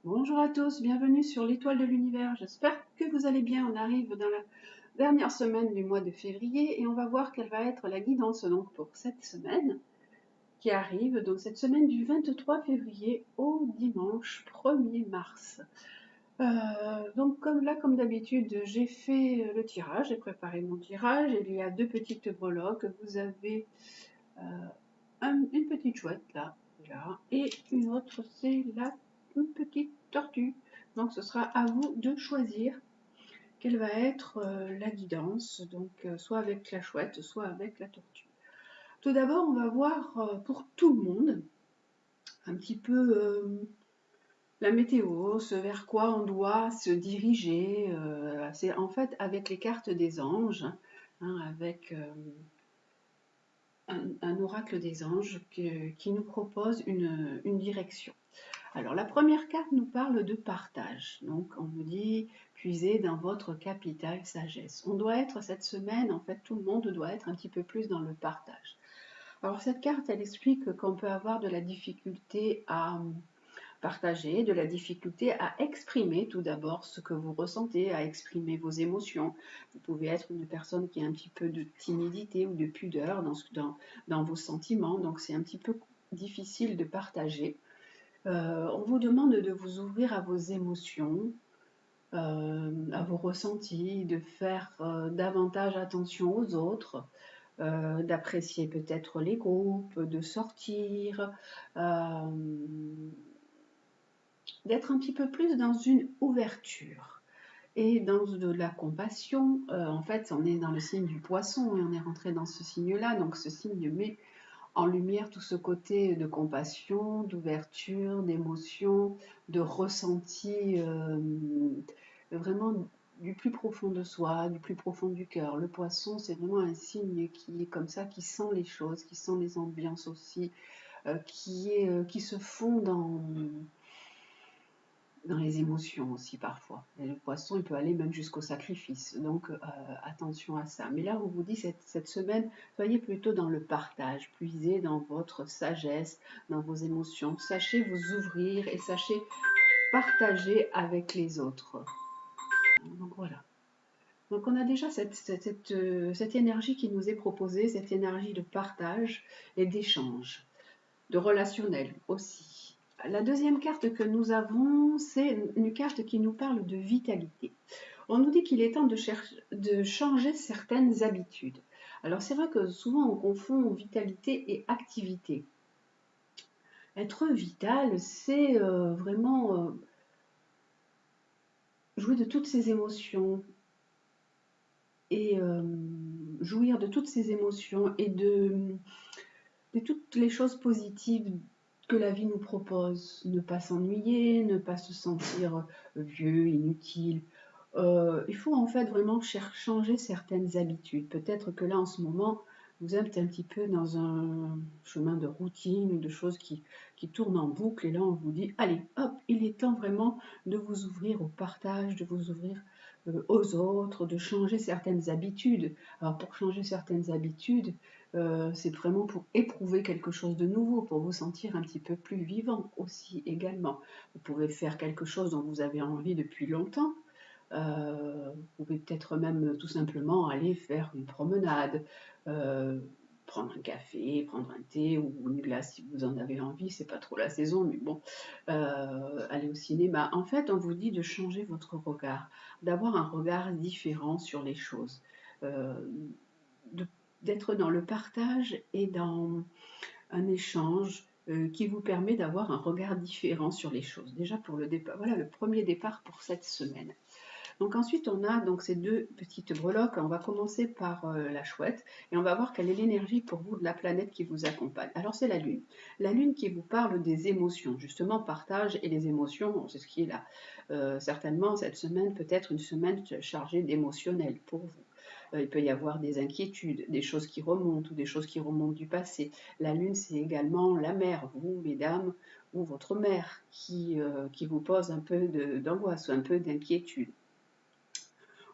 Bonjour à tous, bienvenue sur l'étoile de l'univers. J'espère que vous allez bien. On arrive dans la dernière semaine du mois de février et on va voir quelle va être la guidance donc pour cette semaine qui arrive, donc cette semaine du 23 février au dimanche 1er mars. Donc comme d'habitude, j'ai fait le tirage, j'ai préparé mon tirage. Il y a deux petites breloques. Vous avez une petite chouette là, et une autre c'est une petite tortue. Donc ce sera à vous de choisir quelle va être la guidance, donc soit avec la chouette, soit avec la tortue. Tout d'abord, on va voir pour tout le monde un petit peu la météo, ce vers quoi on doit se diriger. C'est en fait avec les cartes des anges, hein, avec un oracle des anges qui nous propose une direction. Alors la première carte nous parle de partage. Donc on nous dit puisez dans votre capital sagesse. On doit être cette semaine, en fait tout le monde doit être un petit peu plus dans le partage. Alors cette carte elle explique qu'on peut avoir de la difficulté à partager, de la difficulté à exprimer tout d'abord ce que vous ressentez, à exprimer vos émotions. Vous pouvez être une personne qui a un petit peu de timidité ou de pudeur dans vos sentiments, donc c'est un petit peu difficile de partager. On vous demande de vous ouvrir à vos émotions, à vos ressentis, de faire davantage attention aux autres, d'apprécier peut-être les groupes, de sortir, d'être un petit peu plus dans une ouverture et dans de la compassion. En fait, on est dans le signe du poisson et on est rentré dans ce signe-là, donc ce signe met en lumière tout ce côté de compassion, d'ouverture, d'émotion, de ressenti, vraiment du plus profond de soi, du plus profond du cœur. Le poisson, c'est vraiment un signe qui est comme ça, qui sent les choses, qui sent les ambiances aussi, qui se fond dans les émotions aussi parfois. Et le poisson, il peut aller même jusqu'au sacrifice. Donc attention à ça. Mais là, on vous dit cette semaine, soyez plutôt dans le partage. Puisez dans votre sagesse, dans vos émotions. Sachez vous ouvrir et sachez partager avec les autres. Donc voilà. Donc on a déjà cette énergie qui nous est proposée, cette énergie de partage et d'échange, de relationnel aussi. La deuxième carte que nous avons, c'est une carte qui nous parle de vitalité. On nous dit qu'il est temps de changer certaines habitudes. Alors c'est vrai que souvent on confond vitalité et activité. Être vital, c'est vraiment jouer de toutes ses émotions et jouir de toutes ses émotions et de toutes les choses positives que la vie nous propose. Ne pas s'ennuyer, ne pas se sentir vieux, inutile. Il faut en fait vraiment changer certaines habitudes. Peut-être que là en ce moment, vous êtes un petit peu dans un chemin de routine ou de choses qui tournent en boucle et là on vous dit, allez, hop, il est temps vraiment de vous ouvrir au partage, de vous ouvrir aux autres, de changer certaines habitudes. Alors pour changer certaines habitudes, c'est vraiment pour éprouver quelque chose de nouveau, pour vous sentir un petit peu plus vivant aussi également. Vous pouvez faire quelque chose dont vous avez envie depuis longtemps. Vous pouvez peut-être même tout simplement aller faire une promenade, prendre un café, prendre un thé ou une glace si vous en avez envie, c'est pas trop la saison, mais bon, aller au cinéma. En fait, on vous dit de changer votre regard, d'avoir un regard différent sur les choses, euh, d'être dans le partage et dans un échange qui vous permet d'avoir un regard différent sur les choses. Déjà pour le départ, voilà le premier départ pour cette semaine. Donc ensuite, on a donc ces deux petites breloques. On va commencer par la chouette et on va voir quelle est l'énergie pour vous de la planète qui vous accompagne. Alors c'est la Lune. La Lune qui vous parle des émotions, justement partage et les émotions, c'est ce qui est là. Certainement, cette semaine peut être une semaine chargée d'émotionnel pour vous. Il peut y avoir des inquiétudes, des choses qui remontent ou des choses qui remontent du passé. La Lune, c'est également la mère, vous, mesdames, ou votre mère qui vous pose un peu d'angoisse ou un peu d'inquiétude.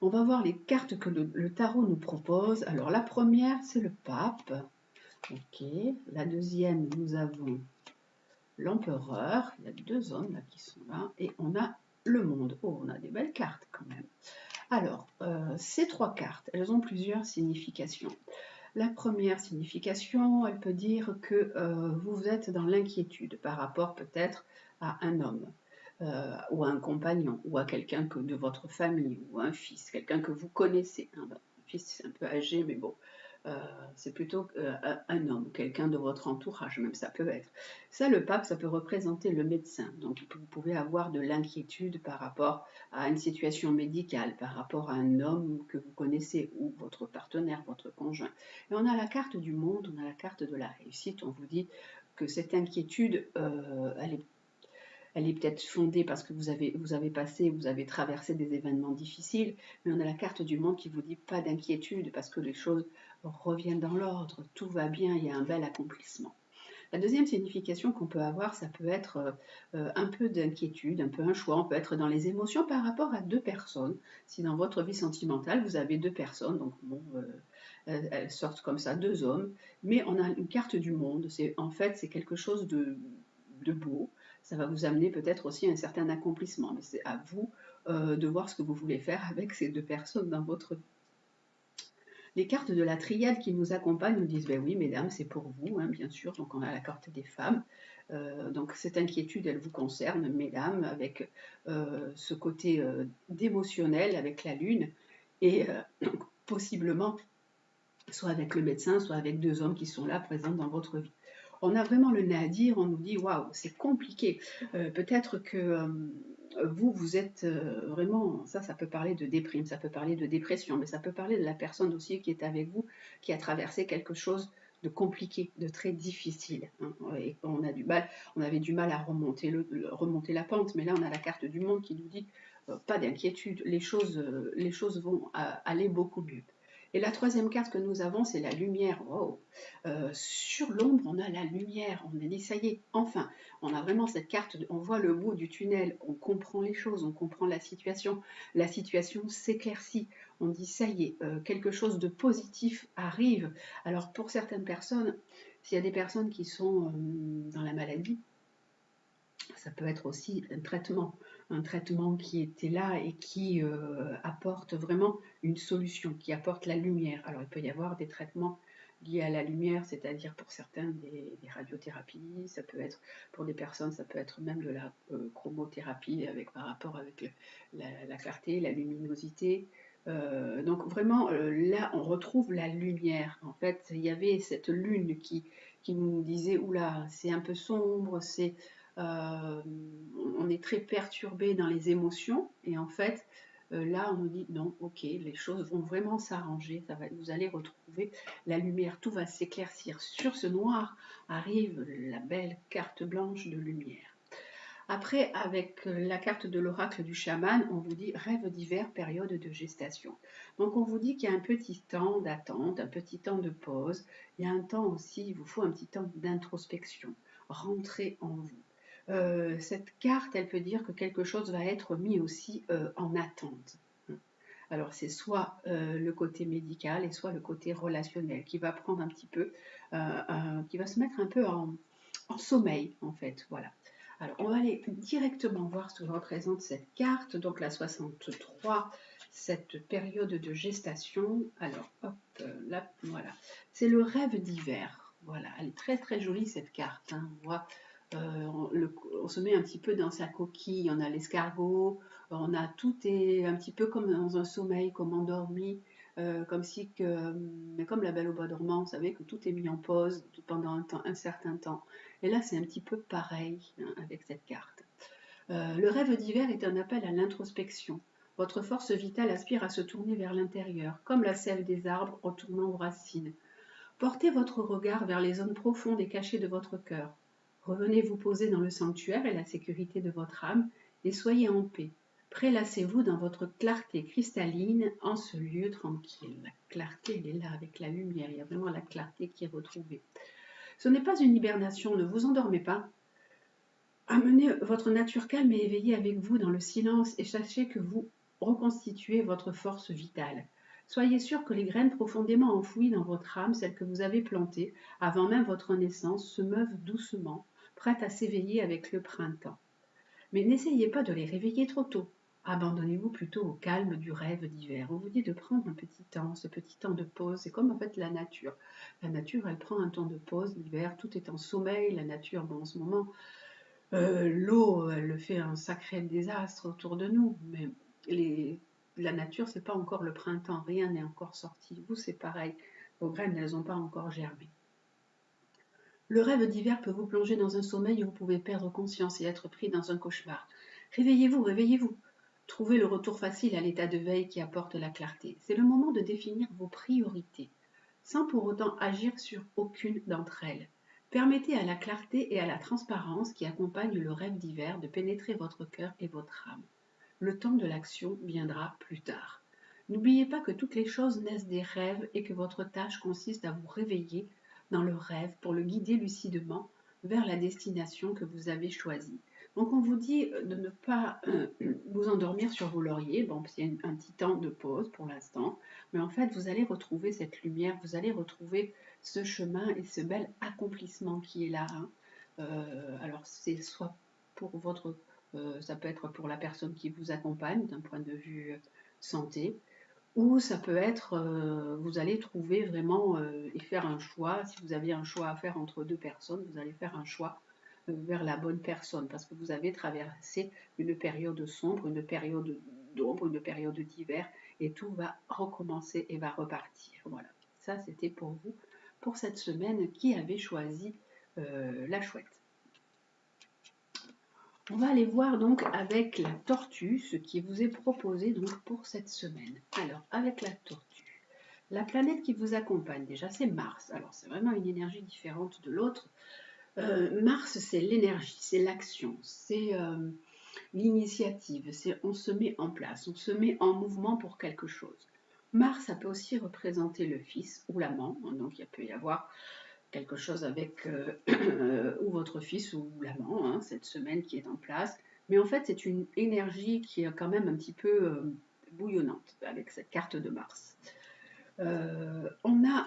On va voir les cartes que le tarot nous propose. Alors la première, c'est le pape. Ok. La deuxième, nous avons l'empereur, il y a deux hommes là qui sont là, et on a le monde. Oh, on a des belles cartes quand même. Alors, ces trois cartes, elles ont plusieurs significations. La première signification, elle peut dire que vous êtes dans l'inquiétude par rapport peut-être à un homme, ou à un compagnon, ou à quelqu'un de votre famille, ou à un fils, quelqu'un que vous connaissez. Hein. Un fils, c'est un peu âgé, mais bon, c'est plutôt un homme, quelqu'un de votre entourage, même ça peut être. Ça, le pape, ça peut représenter le médecin. Donc, vous pouvez avoir de l'inquiétude par rapport à une situation médicale, par rapport à un homme que vous connaissez, ou votre partenaire, votre conjoint. Et on a la carte du monde, on a la carte de la réussite. On vous dit que cette inquiétude, elle est peut-être fondée parce que vous avez traversé des événements difficiles, mais on a la carte du monde qui vous dit pas d'inquiétude parce que les choses reviennent dans l'ordre, tout va bien, il y a un bel accomplissement. La deuxième signification qu'on peut avoir, ça peut être un peu d'inquiétude, un peu un choix, on peut être dans les émotions par rapport à deux personnes. Si dans votre vie sentimentale, vous avez deux personnes, donc bon, elles sortent comme ça, deux hommes, mais on a une carte du monde. En fait, c'est quelque chose de beau. Ça va vous amener peut-être aussi à un certain accomplissement, mais c'est à vous de voir ce que vous voulez faire avec ces deux personnes dans votre vie. Les cartes de la triade qui nous accompagnent nous disent, ben oui, mesdames, c'est pour vous, hein, bien sûr. Donc on a la carte des femmes. Donc cette inquiétude, elle vous concerne, mesdames, avec ce côté d'émotionnel, avec la lune, et donc, possiblement, soit avec le médecin, soit avec deux hommes qui sont là, présents dans votre vie. On a vraiment le nez à dire, on nous dit, waouh, c'est compliqué. Peut-être que vous êtes vraiment, ça peut parler de déprime, ça peut parler de dépression, mais ça peut parler de la personne aussi qui est avec vous, qui a traversé quelque chose de compliqué, de très difficile. Hein. Et on avait du mal à remonter la pente, mais là on a la carte du monde qui nous dit pas d'inquiétude, les choses vont aller beaucoup mieux. Et la troisième carte que nous avons, c'est la lumière. Wow. Sur l'ombre, on a la lumière. On a dit, ça y est, enfin, on a vraiment cette carte, on voit le bout du tunnel, on comprend les choses, on comprend la situation s'éclaircit. On dit, ça y est, quelque chose de positif arrive. Alors pour certaines personnes, s'il y a des personnes qui sont dans la maladie, ça peut être aussi un traitement qui était là et qui apporte vraiment une solution, qui apporte la lumière. Alors il peut y avoir des traitements liés à la lumière, c'est-à-dire pour certains des radiothérapies, ça peut être pour des personnes, ça peut être même de la chromothérapie par rapport avec la clarté, la luminosité. Donc vraiment, là, on retrouve la lumière. En fait, il y avait cette lune qui nous disait, oula, c'est un peu sombre, on est très perturbé dans les émotions et en fait là on nous dit non, ok, les choses vont vraiment s'arranger, vous allez retrouver la lumière, tout va s'éclaircir. Sur ce noir arrive la belle carte blanche de lumière. Après, avec la carte de l'oracle du chaman, on vous dit rêve d'hiver, période de gestation. Donc on vous dit qu'il y a un petit temps d'attente, un petit temps de pause, il y a un temps aussi, il vous faut un petit temps d'introspection, rentrer en vous. Cette carte, elle peut dire que quelque chose va être mis aussi en attente. Alors c'est soit le côté médical et soit le côté relationnel qui va prendre un petit peu, qui va se mettre un peu en sommeil en fait. Voilà. Alors on va aller directement voir ce que représente cette carte, donc la 63, cette période de gestation. Alors hop, là, voilà. C'est le rêve d'hiver. Voilà, elle est très très jolie cette carte. Hein. On voit on se met un petit peu dans sa coquille, on a l'escargot, tout est un petit peu comme dans un sommeil, comme endormi, comme la Belle au bois dormant, vous savez que tout est mis en pause pendant un certain temps. Et là, c'est un petit peu pareil hein, avec cette carte. Le rêve d'hiver est un appel à l'introspection. Votre force vitale aspire à se tourner vers l'intérieur, comme la sève des arbres retournant aux racines. Portez votre regard vers les zones profondes et cachées de votre cœur. Revenez vous poser dans le sanctuaire et la sécurité de votre âme et soyez en paix. Prélassez-vous dans votre clarté cristalline en ce lieu tranquille. La clarté, elle est là avec la lumière. Il y a vraiment la clarté qui est retrouvée. Ce n'est pas une hibernation, ne vous endormez pas. Amenez votre nature calme et éveillée avec vous dans le silence et sachez que vous reconstituez votre force vitale. Soyez sûr que les graines profondément enfouies dans votre âme, celles que vous avez plantées avant même votre naissance, se meuvent doucement, prêtes à s'éveiller avec le printemps. Mais n'essayez pas de les réveiller trop tôt. Abandonnez-vous plutôt au calme du rêve d'hiver. On vous dit de prendre un petit temps, ce petit temps de pause. C'est comme en fait la nature. La nature, elle prend un temps de pause l'hiver. Tout est en sommeil. La nature, bon, en ce moment, l'eau, elle fait un sacré désastre autour de nous. Mais la nature, c'est pas encore le printemps. Rien n'est encore sorti. Vous, c'est pareil. Vos graines, elles n'ont pas encore germé. Le rêve d'hiver peut vous plonger dans un sommeil où vous pouvez perdre conscience et être pris dans un cauchemar. Réveillez-vous, réveillez-vous. Trouvez le retour facile à l'état de veille qui apporte la clarté. C'est le moment de définir vos priorités, sans pour autant agir sur aucune d'entre elles. Permettez à la clarté et à la transparence qui accompagnent le rêve d'hiver de pénétrer votre cœur et votre âme. Le temps de l'action viendra plus tard. N'oubliez pas que toutes les choses naissent des rêves et que votre tâche consiste à vous réveiller dans le rêve pour le guider lucidement vers la destination que vous avez choisie. Donc on vous dit de ne pas vous endormir sur vos lauriers. Bon, c'est un petit temps de pause pour l'instant, mais en fait vous allez retrouver cette lumière, vous allez retrouver ce chemin et ce bel accomplissement qui est là. Alors c'est soit pour votre ça peut être pour la personne qui vous accompagne d'un point de vue santé, ou ça peut être, vous allez trouver vraiment et faire un choix. Si vous avez un choix à faire entre deux personnes, vous allez faire un choix vers la bonne personne parce que vous avez traversé une période sombre, une période d'ombre, une période d'hiver et tout va recommencer et va repartir. Voilà, ça c'était pour vous, pour cette semaine qui avait choisi la chouette. On va aller voir donc avec la tortue ce qui vous est proposé donc pour cette semaine. Alors, avec la tortue, la planète qui vous accompagne, déjà c'est Mars. Alors, c'est vraiment une énergie différente de l'autre. Mars, c'est l'énergie, c'est l'action, c'est l'initiative, c'est on se met en place, on se met en mouvement pour quelque chose. Mars, ça peut aussi représenter le fils ou l'amant, donc il peut y avoir quelque chose avec ou votre fils ou l'amant, hein, cette semaine qui est en place. Mais en fait, c'est une énergie qui est quand même un petit peu bouillonnante avec cette carte de Mars. On a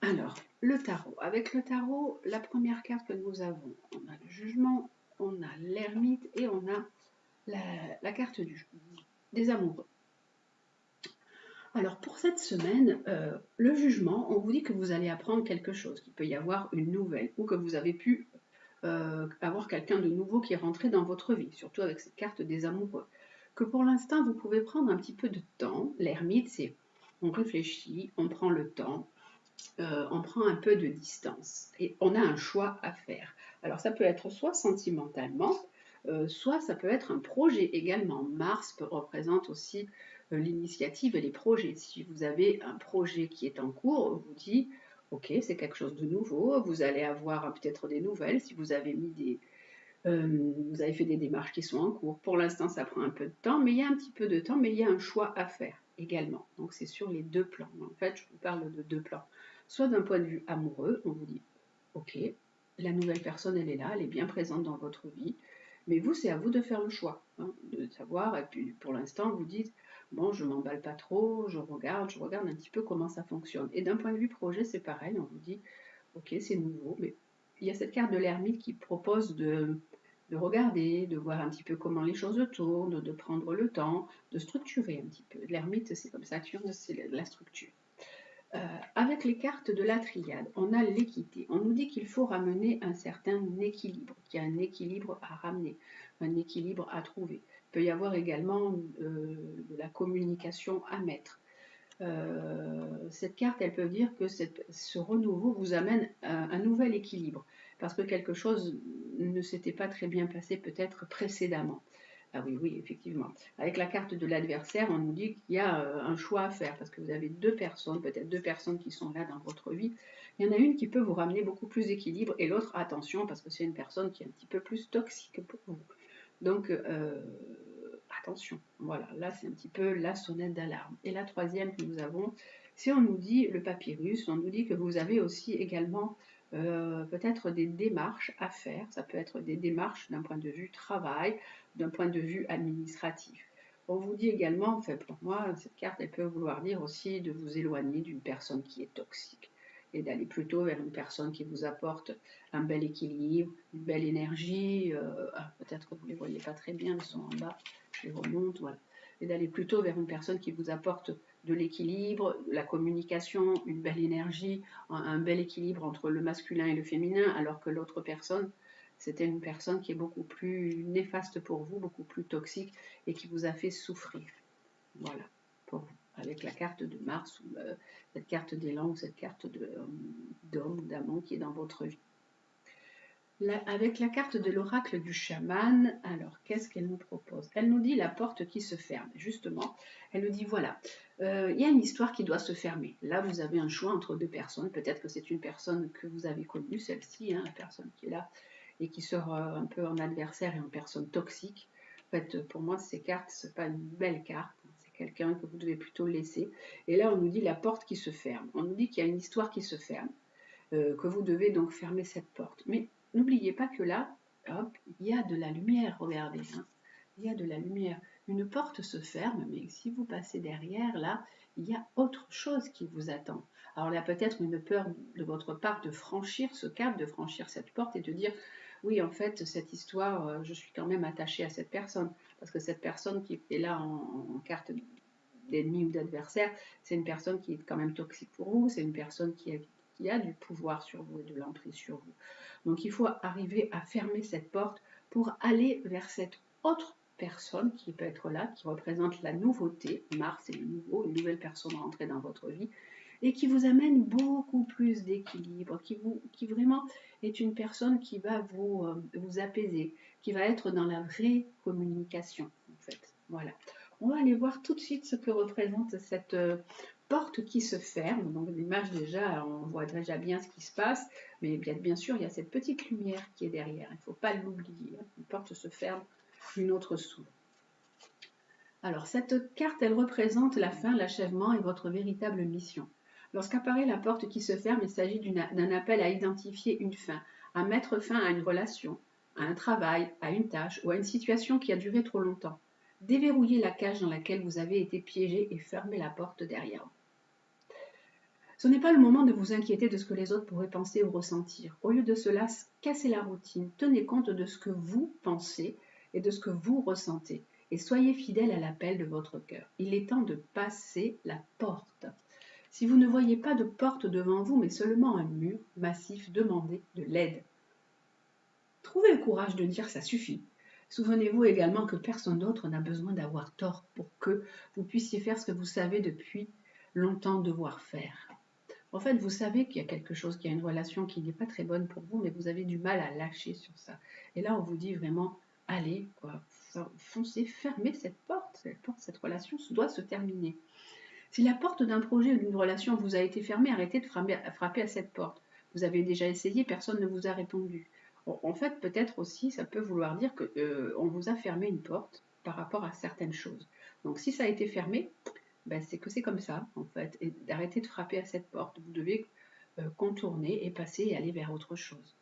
alors le tarot. Avec le tarot, la première carte que nous avons, on a le jugement, on a l'ermite et on a la carte des amoureux. Alors pour cette semaine, le jugement, on vous dit que vous allez apprendre quelque chose, qu'il peut y avoir une nouvelle ou que vous avez pu avoir quelqu'un de nouveau qui est rentré dans votre vie, surtout avec cette carte des amoureux. Que pour l'instant, vous pouvez prendre un petit peu de temps. L'ermite, c'est on réfléchit, on prend le temps, on prend un peu de distance et on a un choix à faire. Alors ça peut être soit sentimentalement, soit ça peut être un projet également. Mars représente aussi l'initiative et les projets. Si vous avez un projet qui est en cours, on vous dit, ok, c'est quelque chose de nouveau, vous allez avoir peut-être des nouvelles si vous avez mis vous avez fait des démarches qui sont en cours. Pour l'instant, ça prend un peu de temps, mais il y a un petit peu de temps, mais il y a un choix à faire également. Donc c'est sur les deux plans. En fait, je vous parle de deux plans. Soit d'un point de vue amoureux, on vous dit, ok, la nouvelle personne, elle est là, elle est bien présente dans votre vie, mais vous, c'est à vous de faire le choix, hein, de savoir. Et puis pour l'instant, vous dites, bon, je m'emballe pas trop, je regarde un petit peu comment ça fonctionne. Et d'un point de vue projet, c'est pareil, on vous dit, ok, c'est nouveau, mais il y a cette carte de l'ermite qui propose de regarder, de voir un petit peu comment les choses tournent, de prendre le temps, de structurer un petit peu. L'ermite, c'est comme Saturne, c'est la structure. Avec les cartes de la triade, on a l'équité. On nous dit qu'il faut ramener un certain équilibre, qu'il y a un équilibre à ramener, un équilibre à trouver. Il peut y avoir également de la communication à mettre. Cette carte, elle peut dire que ce renouveau vous amène un nouvel équilibre, parce que quelque chose ne s'était pas très bien passé peut-être précédemment. Ah oui, oui, effectivement. Avec la carte de l'adversaire, on nous dit qu'il y a un choix à faire, parce que vous avez deux personnes, peut-être deux personnes qui sont là dans votre vie. Il y en a une qui peut vous ramener beaucoup plus d'équilibre, et l'autre, attention, parce que c'est une personne qui est un petit peu plus toxique pour vous. Donc, attention, voilà, là c'est un petit peu la sonnette d'alarme. Et la troisième que nous avons, si on nous dit le papyrus, on nous dit que vous avez aussi également peut-être des démarches à faire. Ça peut être des démarches d'un point de vue travail, d'un point de vue administratif. On vous dit également, enfin pour moi, cette carte, elle peut vouloir dire aussi de vous éloigner d'une personne qui est toxique. et d'aller plutôt vers une personne qui vous apporte un bel équilibre, une belle énergie. Peut-être que vous ne les voyez pas très bien, ils sont en bas, je les remonte, voilà. Et d'aller plutôt vers une personne qui vous apporte de l'équilibre, la communication, une belle énergie, un bel équilibre entre le masculin et le féminin, alors que l'autre personne, c'était une personne qui est beaucoup plus néfaste pour vous, beaucoup plus toxique et qui vous a fait souffrir. Voilà, pour vous, avec la carte de Mars, ou cette carte d'élan, ou cette carte d'homme ou d'amant qui est dans votre vie. Là, avec la carte de l'oracle du chaman, alors qu'est-ce qu'elle nous propose? Elle nous dit la porte qui se ferme, justement. Elle nous dit voilà, il y a une histoire qui doit se fermer. Là, vous avez un choix entre deux personnes. Peut-être que c'est une personne que vous avez connue, celle-ci, hein, la personne qui est là, et qui sort un peu en adversaire et en personne toxique. En fait, pour moi, ces cartes, ce n'est pas une belle carte. C'est quelqu'un que vous devez plutôt laisser. Et là, on nous dit la porte qui se ferme. On nous dit qu'il y a une histoire qui se ferme. Que vous devez donc fermer cette porte. Mais n'oubliez pas que là, hop, il y a de la lumière, regardez, hein, il y a de la lumière. Une porte se ferme, mais si vous passez derrière, là, il y a autre chose qui vous attend. Alors il y a peut-être une peur de votre part de franchir ce cap, de franchir cette porte et de dire, oui, en fait, cette histoire, je suis quand même attachée à cette personne, parce que cette personne qui est là en carte d'ennemi ou d'adversaire, c'est une personne qui est quand même toxique pour vous, c'est une personne qui a du pouvoir sur vous et de l'emprise sur vous. Donc il faut arriver à fermer cette porte pour aller vers cette autre personne qui peut être là, qui représente la nouveauté. Mars est le nouveau, une nouvelle personne rentrée dans votre vie et qui vous amène beaucoup plus d'équilibre, qui vraiment est une personne qui va vous apaiser, qui va être dans la vraie communication en fait. Voilà. On va aller voir tout de suite ce que représente cette porte qui se ferme. Donc l'image déjà, on voit déjà bien ce qui se passe, mais bien sûr, il y a cette petite lumière qui est derrière. Il ne faut pas l'oublier. Une porte se ferme, une autre s'ouvre. Alors cette carte, elle représente la fin, l'achèvement et votre véritable mission. Lorsqu'apparaît la porte qui se ferme, il s'agit d'un appel à identifier une fin, à mettre fin à une relation, à un travail, à une tâche ou à une situation qui a duré trop longtemps. Déverrouillez la cage dans laquelle vous avez été piégé et fermez la porte derrière vous. Ce n'est pas le moment de vous inquiéter de ce que les autres pourraient penser ou ressentir. Au lieu de cela, cassez la routine, tenez compte de ce que vous pensez et de ce que vous ressentez, et soyez fidèle à l'appel de votre cœur. Il est temps de passer la porte. Si vous ne voyez pas de porte devant vous, mais seulement un mur massif, demandez de l'aide. Trouvez le courage de dire ça suffit. Souvenez-vous également que personne d'autre n'a besoin d'avoir tort pour que vous puissiez faire ce que vous savez depuis longtemps devoir faire. En fait, vous savez qu'il y a quelque chose, qu'il y a une relation qui n'est pas très bonne pour vous, mais vous avez du mal à lâcher sur ça. Et là, on vous dit vraiment, allez, quoi, foncez, fermez cette porte, cette relation doit se terminer. Si la porte d'un projet ou d'une relation vous a été fermée, arrêtez de frapper à cette porte. Vous avez déjà essayé, personne ne vous a répondu. En fait, peut-être aussi, ça peut vouloir dire qu'on vous a fermé une porte par rapport à certaines choses. Donc, si ça a été fermé, ben, c'est que c'est comme ça, en fait. Et d'arrêter de frapper à cette porte. Vous devez contourner et passer et aller vers autre chose.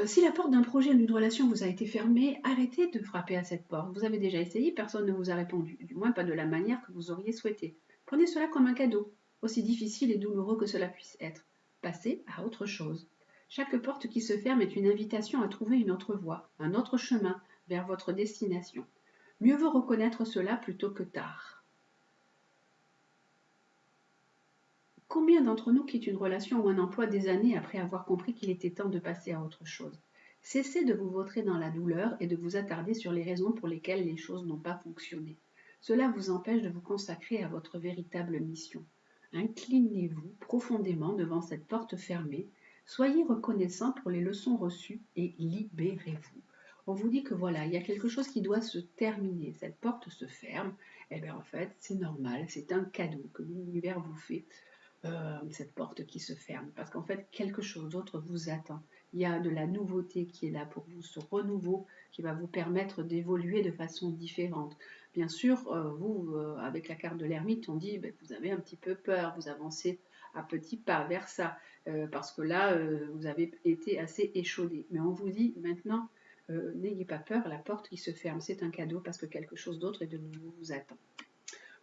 Si la porte d'un projet ou d'une relation vous a été fermée, arrêtez de frapper à cette porte. Vous avez déjà essayé, personne ne vous a répondu, du moins pas de la manière que vous auriez souhaité. Prenez cela comme un cadeau, aussi difficile et douloureux que cela puisse être. Passez à autre chose. Chaque porte qui se ferme est une invitation à trouver une autre voie, un autre chemin vers votre destination. Mieux vaut reconnaître cela plutôt que tard. Combien d'entre nous quittent une relation ou un emploi des années après avoir compris qu'il était temps de passer à autre chose? Cessez de vous vautrer dans la douleur et de vous attarder sur les raisons pour lesquelles les choses n'ont pas fonctionné. Cela vous empêche de vous consacrer à votre véritable mission. Inclinez-vous profondément devant cette porte fermée, soyez reconnaissant pour les leçons reçues et libérez-vous. On vous dit que voilà, il y a quelque chose qui doit se terminer, cette porte se ferme, et bien en fait c'est normal, c'est un cadeau que l'univers vous fait. Cette porte qui se ferme, parce qu'en fait quelque chose d'autre vous attend. Il y a de la nouveauté qui est là pour vous, ce renouveau qui va vous permettre d'évoluer de façon différente. Bien sûr, vous, avec la carte de l'ermite, on dit ben, vous avez un petit peu peur, vous avancez à petits pas vers ça, parce que là, vous avez été assez échaudé. Mais on vous dit maintenant, n'ayez pas peur, la porte qui se ferme, c'est un cadeau parce que quelque chose d'autre et de nouveau vous attend.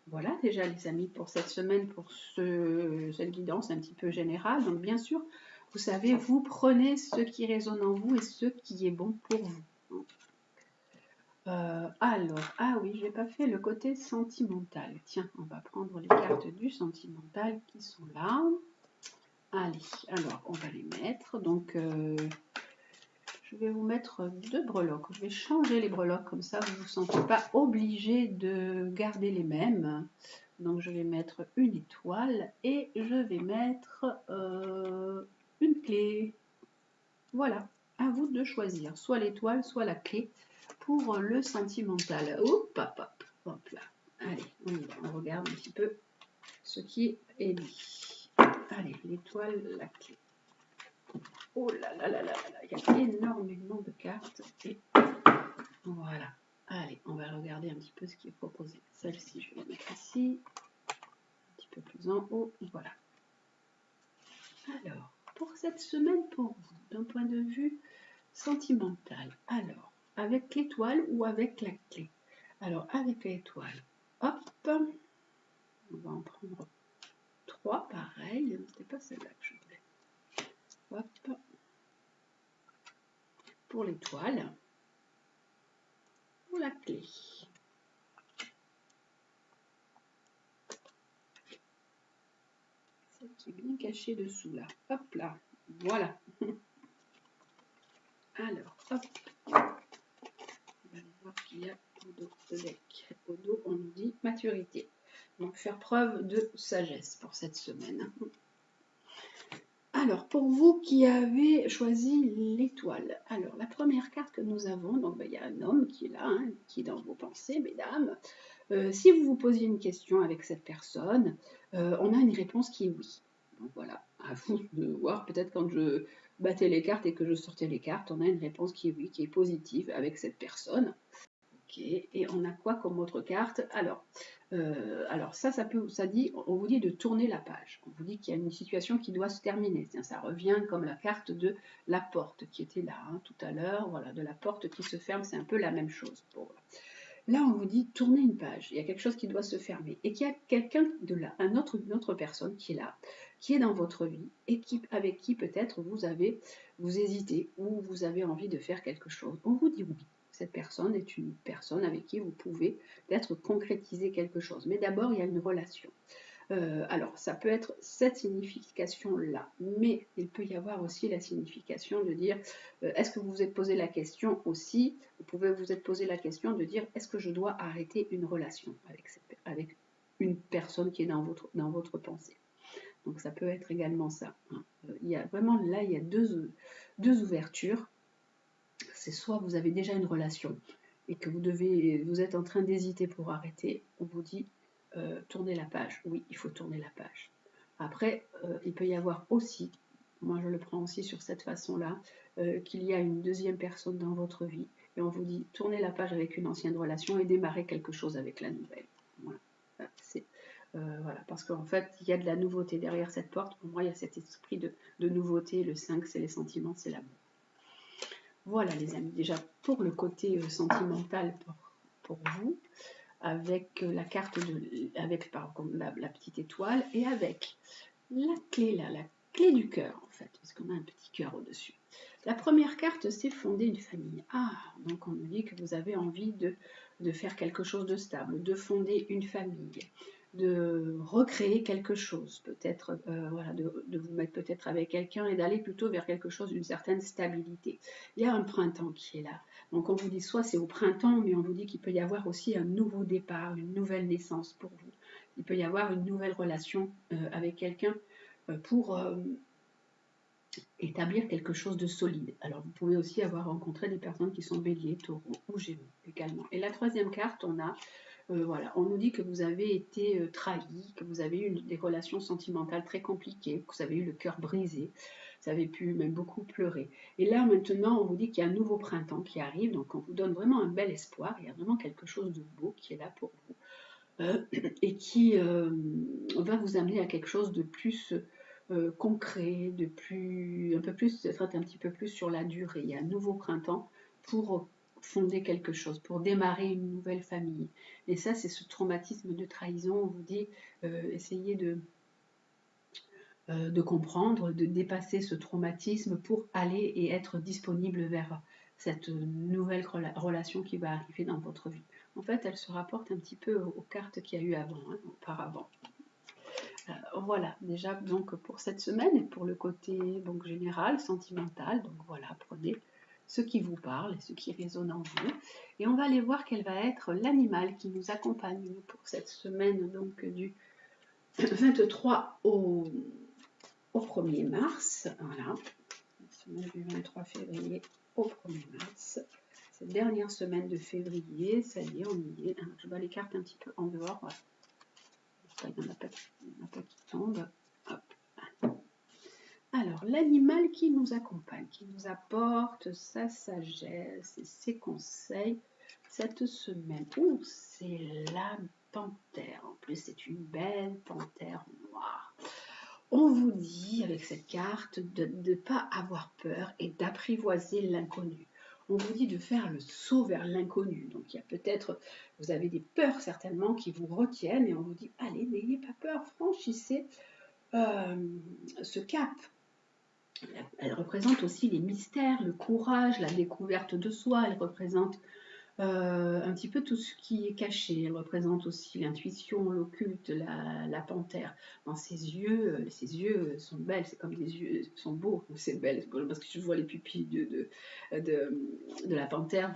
Voilà déjà les amis pour cette semaine, pour cette guidance un petit peu générale. Donc bien sûr, vous savez, vous prenez ce qui résonne en vous et ce qui est bon pour vous. Alors, ah oui, je n'ai pas fait le côté sentimental. Tiens, on va prendre les cartes du sentimental qui sont là. Allez, alors on va les mettre. Donc, je vais vous mettre 2 breloques. Je vais changer les breloques comme ça, vous ne vous sentez pas obligé de garder les mêmes. Donc, je vais mettre une étoile et je vais mettre une clé. Voilà, à vous de choisir, soit l'étoile, soit la clé pour le sentimental. Hop, hop, hop, hop là. Allez, on y va, on regarde un petit peu ce qui est dit. Allez, l'étoile, la clé. Oh là là là là là, il y a énormément de cartes. Et voilà. Allez, on va regarder un petit peu ce qui est proposé. Celle-ci, je vais la mettre ici. Un petit peu plus en haut. Voilà. Alors, pour cette semaine, pour vous, d'un point de vue sentimental, alors, avec l'étoile ou avec la clé? Alors, avec l'étoile, hop, on va en prendre 3, pareil. C'était pas celle-là que je voulais. Hop, pour l'étoile, pour la clé. Celle qui est bien cachée dessous, là. Hop là, voilà. Alors, hop. On va aller voir ce qu'il y a au dos de deck. Au dos, on nous dit maturité. Donc, faire preuve de sagesse pour cette semaine. Alors, pour vous qui avez choisi l'étoile, alors la première carte que nous avons, donc il y a un homme qui est là, hein, qui est dans vos pensées, mesdames. Si vous vous posiez une question avec cette personne, on a une réponse qui est oui. Donc voilà, à vous de voir, peut-être quand je battais les cartes et que je sortais les cartes, on a une réponse qui est oui, qui est positive avec cette personne. Ok, et on a quoi comme autre carte? Alors ça dit, on vous dit de tourner la page. On vous dit qu'il y a une situation qui doit se terminer. Ça revient comme la carte de la porte qui était là hein, tout à l'heure. Voilà, de la porte qui se ferme, c'est un peu la même chose. Bon, là, on vous dit tourner une page. Il y a quelque chose qui doit se fermer et qu'il y a quelqu'un de là, une autre personne qui est là, qui est dans votre vie et avec qui peut-être vous hésitez ou vous avez envie de faire quelque chose. On vous dit oui. Cette personne est une personne avec qui vous pouvez peut-être concrétiser quelque chose. Mais d'abord, il y a une relation. Alors, ça peut être cette signification-là, mais il peut y avoir aussi la signification de dire, est-ce que vous vous êtes posé la question aussi, vous pouvez vous être posé la question de dire, est-ce que je dois arrêter une relation avec une personne qui est dans votre pensée? Donc, ça peut être également ça. Hein. Il y a vraiment, là, il y a deux ouvertures. C'est soit vous avez déjà une relation et que vous êtes en train d'hésiter pour arrêter, on vous dit tournez la page. Oui, il faut tourner la page. Après, il peut y avoir aussi, moi je le prends aussi sur cette façon-là, qu'il y a une deuxième personne dans votre vie et on vous dit tournez la page avec une ancienne relation et démarrer quelque chose avec la nouvelle. Voilà. Voilà, parce qu'en fait, il y a de la nouveauté derrière cette porte. Pour moi, il y a cet esprit de nouveauté. Le 5, c'est les sentiments, c'est l'amour. Voilà les amis, déjà pour le côté sentimental pour vous, avec la carte avec la petite étoile et avec la clé là, la clé du cœur en fait, parce qu'on a un petit cœur au-dessus. La première carte, c'est fonder une famille. Ah, donc on nous dit que vous avez envie de faire quelque chose de stable, de fonder une famille, de recréer quelque chose, peut-être voilà, de vous mettre peut-être avec quelqu'un et d'aller plutôt vers quelque chose d'une certaine stabilité. Il y a un printemps qui est là. Donc on vous dit soit c'est au printemps, mais on vous dit qu'il peut y avoir aussi un nouveau départ, une nouvelle naissance pour vous. Il peut y avoir une nouvelle relation avec quelqu'un pour établir quelque chose de solide. Alors vous pouvez aussi avoir rencontré des personnes qui sont béliers, taureaux ou gémeaux également. Et la troisième carte, on a voilà, on nous dit que vous avez été trahi, que vous avez eu des relations sentimentales très compliquées, que vous avez eu le cœur brisé, vous avez pu même beaucoup pleurer. Et là maintenant, on vous dit qu'il y a un nouveau printemps qui arrive, donc on vous donne vraiment un bel espoir, il y a vraiment quelque chose de beau qui est là pour vous, et qui va vous amener à quelque chose de plus concret, un peu plus, peut-être un petit peu plus sur la durée. Il y a un nouveau printemps pour fonder quelque chose, pour démarrer une nouvelle famille. Et ça, c'est ce traumatisme de trahison. On vous dit, essayez de comprendre, de dépasser ce traumatisme pour aller et être disponible vers cette nouvelle relation qui va arriver dans votre vie. En fait, elle se rapporte un petit peu aux cartes qu'il y a eu avant, hein, auparavant. Voilà, déjà donc pour cette semaine et pour le côté donc général, sentimental, donc voilà, prenez ce qui vous parle et ce qui résonne en vous. Et on va aller voir quel va être l'animal qui nous accompagne pour cette semaine donc du 23 au 1er mars. Voilà, la semaine du 23 février au 1er mars. Cette dernière semaine de février, ça y est, on y est. Je bats les cartes un petit peu en dehors. Voilà. Il n'y en a pas qui tombent. Hop. Alors, l'animal qui nous accompagne, qui nous apporte sa sagesse et ses conseils cette semaine. Oh, c'est la panthère. En plus, c'est une belle panthère noire. On vous dit avec cette carte de ne pas avoir peur et d'apprivoiser l'inconnu. On vous dit de faire le saut vers l'inconnu. Donc il y a peut-être, vous avez des peurs certainement qui vous retiennent et on vous dit, allez, n'ayez pas peur, franchissez ce cap. Elle représente aussi les mystères, le courage, la découverte de soi. Elle représente un petit peu tout ce qui est caché. Elle représente aussi l'intuition, l'occulte, la panthère. Dans ses yeux sont belles, c'est comme des yeux, sont beaux, c'est belle, parce que je vois les pupilles de la panthère,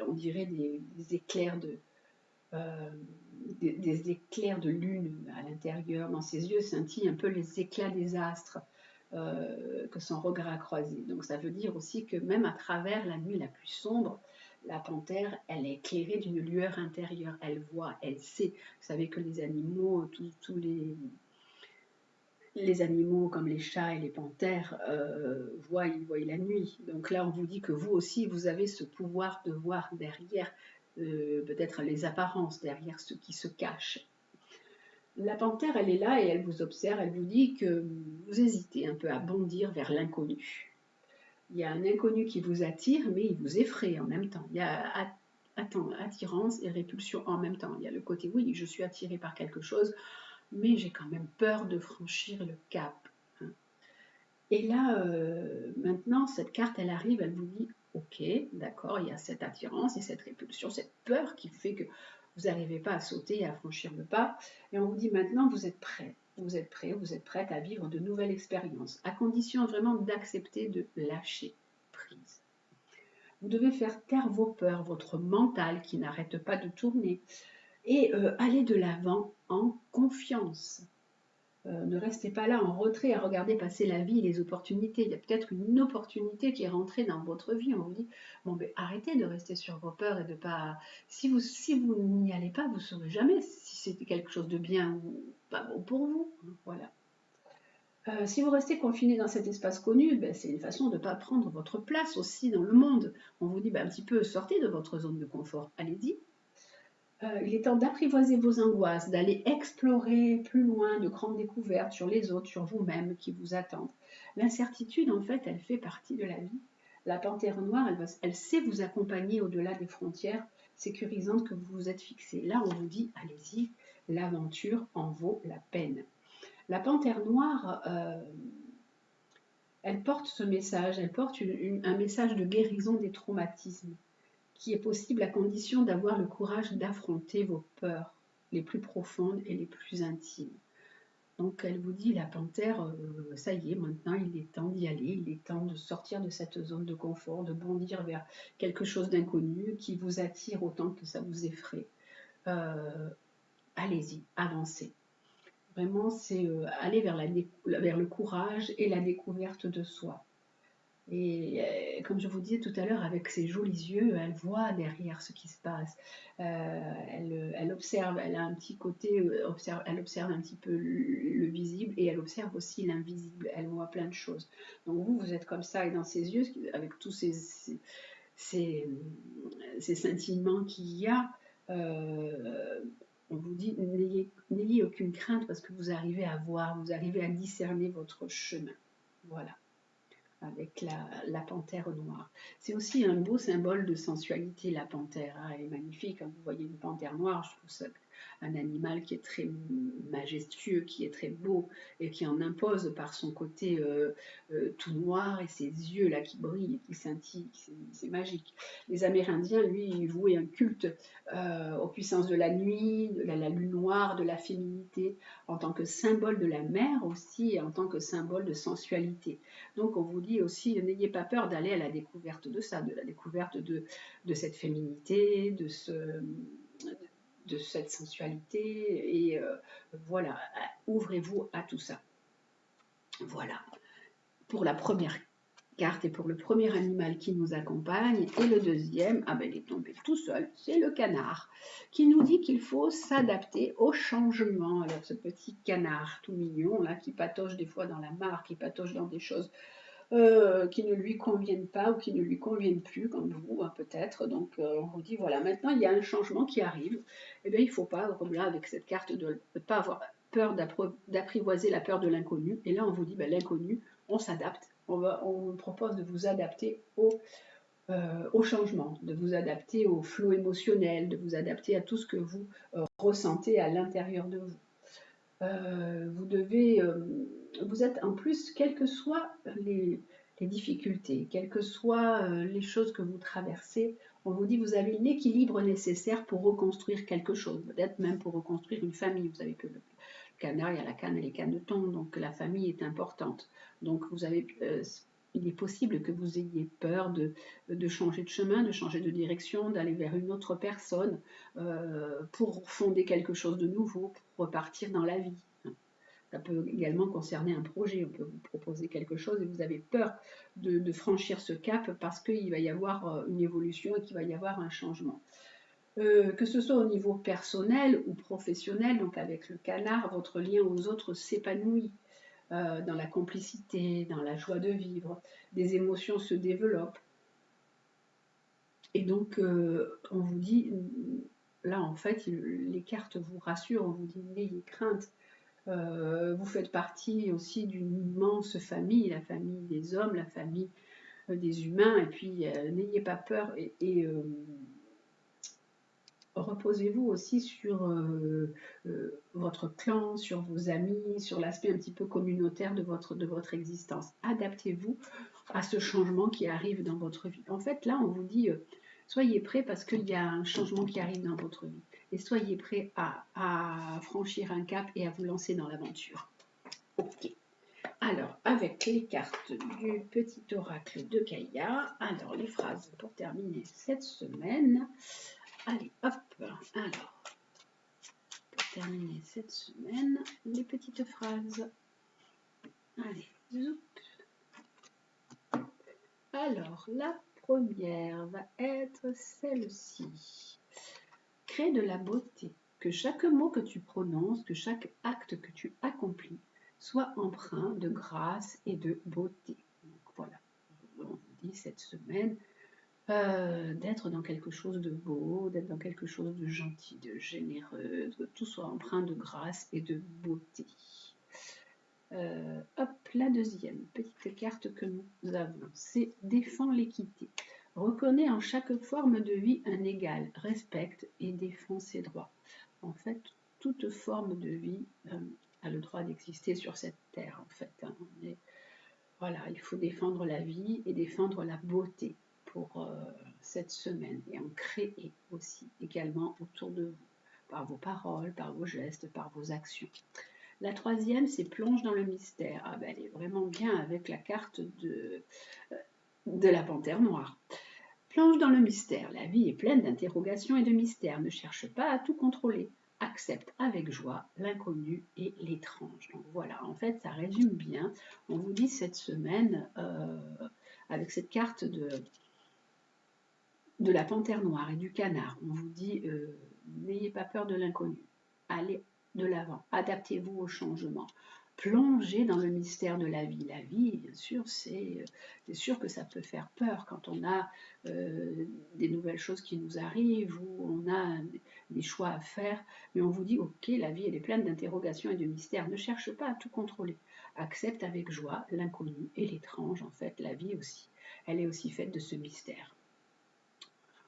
on dirait des éclairs des éclairs de lune à l'intérieur. Dans ses yeux scintillent un peu les éclats des astres que son regard a croisé. Donc ça veut dire aussi que même à travers la nuit la plus sombre, la panthère, elle est éclairée d'une lueur intérieure. Elle voit, elle sait. Vous savez que les animaux, tous les animaux comme les chats et les panthères ils voient la nuit. Donc là, on vous dit que vous aussi, vous avez ce pouvoir de voir derrière peut-être les apparences, derrière ce qui se cache. La panthère, elle est là et elle vous observe, elle vous dit que vous hésitez un peu à bondir vers l'inconnu. Il y a un inconnu qui vous attire, mais il vous effraie en même temps. Il y a attirance et répulsion en même temps. Il y a le côté, oui, je suis attirée par quelque chose, mais j'ai quand même peur de franchir le cap. Et là, maintenant, cette carte, elle arrive, elle vous dit, ok, d'accord, il y a cette attirance et cette répulsion, cette peur qui fait que vous n'arrivez pas à sauter et à franchir le pas. Et on vous dit maintenant, vous êtes prêt, vous êtes prêt, vous êtes prête à vivre de nouvelles expériences, à condition vraiment d'accepter de lâcher prise. Vous devez faire taire vos peurs, votre mental qui n'arrête pas de tourner, et aller de l'avant en confiance. Ne restez pas là en retrait à regarder passer la vie et les opportunités. Il y a peut-être une opportunité qui est rentrée dans votre vie. On vous dit, bon, mais arrêtez de rester sur vos peurs et de pas... Si vous n'y allez pas, vous ne saurez jamais si c'était quelque chose de bien ou pas bon pour vous. Voilà. Si vous restez confiné dans cet espace connu, c'est une façon de ne pas prendre votre place aussi dans le monde. On vous dit un petit peu, sortez de votre zone de confort. Allez-y. Il est temps d'apprivoiser vos angoisses, d'aller explorer plus loin de grandes découvertes sur les autres, sur vous-même qui vous attendent. L'incertitude, en fait, elle fait partie de la vie. La panthère noire, elle sait vous accompagner au-delà des frontières sécurisantes que vous vous êtes fixées. Là, on vous dit, allez-y, l'aventure en vaut la peine. La panthère noire, elle porte ce message, elle porte un message de guérison des traumatismes, qui est possible à condition d'avoir le courage d'affronter vos peurs les plus profondes et les plus intimes. Donc elle vous dit, la panthère, ça y est, maintenant il est temps d'y aller, il est temps de sortir de cette zone de confort, de bondir vers quelque chose d'inconnu qui vous attire autant que ça vous effraie. Allez-y, avancez. Vraiment, c'est aller vers le courage et la découverte de soi. Et comme je vous disais tout à l'heure, avec ses jolis yeux, elle voit derrière ce qui se passe. Elle observe, elle a un petit côté, elle observe un petit peu le visible et elle observe aussi l'invisible. Elle voit plein de choses. Donc vous êtes comme ça et dans ses yeux, avec tous ces scintillements qu'il y a, on vous dit, n'ayez aucune crainte parce que vous arrivez à voir, vous arrivez à discerner votre chemin. Voilà. avec la panthère noire. C'est aussi un beau symbole de sensualité, la panthère. Hein, elle est magnifique. Quand vous voyez une panthère noire, je trouve ça un animal qui est très majestueux, qui est très beau et qui en impose par son côté tout noir et ses yeux là qui brillent, qui scintillent, c'est magique. Les Amérindiens, lui, ils vouaient un culte aux puissances de la nuit, de la lune noire, de la féminité, en tant que symbole de la mer aussi et en tant que symbole de sensualité. Donc on vous dit aussi, n'ayez pas peur d'aller à la découverte de ça, de la découverte de cette féminité, de cette sensualité, et voilà, ouvrez-vous à tout ça. Voilà, pour la première carte et pour le premier animal qui nous accompagne. Et le deuxième, ah ben il est tombé tout seul, c'est le canard, qui nous dit qu'il faut s'adapter au changement. Alors ce petit canard tout mignon, là, qui patauge des fois dans la mare, qui patauge dans des choses qui ne lui conviennent pas ou qui ne lui conviennent plus, comme vous, hein, peut-être. Donc on vous dit, voilà, maintenant il y a un changement qui arrive. Eh bien il ne faut pas, comme là avec cette carte, de ne pas avoir peur d'apprivoiser la peur de l'inconnu. Et là on vous dit, ben, l'inconnu, on s'adapte. On vous propose de vous adapter au changement, de vous adapter au flot émotionnel, de vous adapter à tout ce que vous ressentez à l'intérieur de vous. Vous êtes en plus, quelles que soient les difficultés, quelles que soient les choses que vous traversez, on vous dit vous avez l'équilibre nécessaire pour reconstruire quelque chose, peut-être même pour reconstruire une famille. Vous savez que le canard, il y a la canne et les canetons, donc la famille est importante. Donc il est possible que vous ayez peur de changer de chemin, de changer de direction, d'aller vers une autre personne pour fonder quelque chose de nouveau, pour repartir dans la vie. Ça peut également concerner un projet. On peut vous proposer quelque chose et vous avez peur de franchir ce cap parce qu'il va y avoir une évolution et qu'il va y avoir un changement. Que ce soit au niveau personnel ou professionnel, donc avec le canard, votre lien aux autres s'épanouit. Dans la complicité, dans la joie de vivre, des émotions se développent. Et donc, on vous dit, là en fait, les cartes vous rassurent, on vous dit n'ayez crainte. Vous faites partie aussi d'une immense famille, la famille des hommes, la famille des humains, et puis n'ayez pas peur et reposez-vous aussi sur votre clan, sur vos amis, sur l'aspect un petit peu communautaire de votre existence. Adaptez-vous à ce changement qui arrive dans votre vie. En fait, là, on vous dit, soyez prêts parce qu'il y a un changement qui arrive dans votre vie. Et soyez prêts à franchir un cap et à vous lancer dans l'aventure. Ok. Alors, avec les cartes du petit oracle de Gaïa, alors les phrases pour terminer cette semaine. Allez, hop, alors, pour terminer cette semaine, les petites phrases. Allez, zoup. Alors, la première va être celle-ci. Crée de la beauté, que chaque mot que tu prononces, que chaque acte que tu accomplis, soit empreint de grâce et de beauté. Donc voilà, on vous dit cette semaine, d'être dans quelque chose de beau, d'être dans quelque chose de gentil, de généreux, que tout soit empreint de grâce et de beauté. Hop, la deuxième petite carte que nous avons, c'est défend l'équité. Reconnais en chaque forme de vie un égal, respecte et défend ses droits. En fait, toute forme de vie a le droit d'exister sur cette terre, en fait. Hein. Voilà, il faut défendre la vie et défendre la beauté pour cette semaine et en créer aussi également autour de vous, par vos paroles, par vos gestes, par vos actions. La troisième, c'est plonge dans le mystère. Ah ben, elle est vraiment bien avec la carte de la panthère noire. Plonge dans le mystère. La vie est pleine d'interrogations et de mystères. Ne cherche pas à tout contrôler. Accepte avec joie l'inconnu et l'étrange. Donc voilà, en fait, ça résume bien. On vous dit cette semaine, avec cette carte de la panthère noire et du canard, on vous dit, n'ayez pas peur de l'inconnu. Allez de l'avant, adaptez-vous au changement. Plongez dans le mystère de la vie. La vie, bien sûr, c'est sûr que ça peut faire peur quand on a des nouvelles choses qui nous arrivent ou on a des choix à faire. Mais on vous dit, ok, la vie, elle est pleine d'interrogations et de mystères. Ne cherche pas à tout contrôler. accepte avec joie l'inconnu et l'étrange, en fait, la vie aussi. Elle est aussi faite de ce mystère.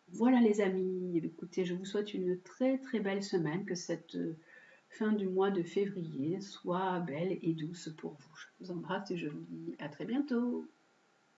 Voilà les amis, écoutez, je vous souhaite une très très belle semaine, que cette fin du mois de février soit belle et douce pour vous. Je vous embrasse et je vous dis à très bientôt.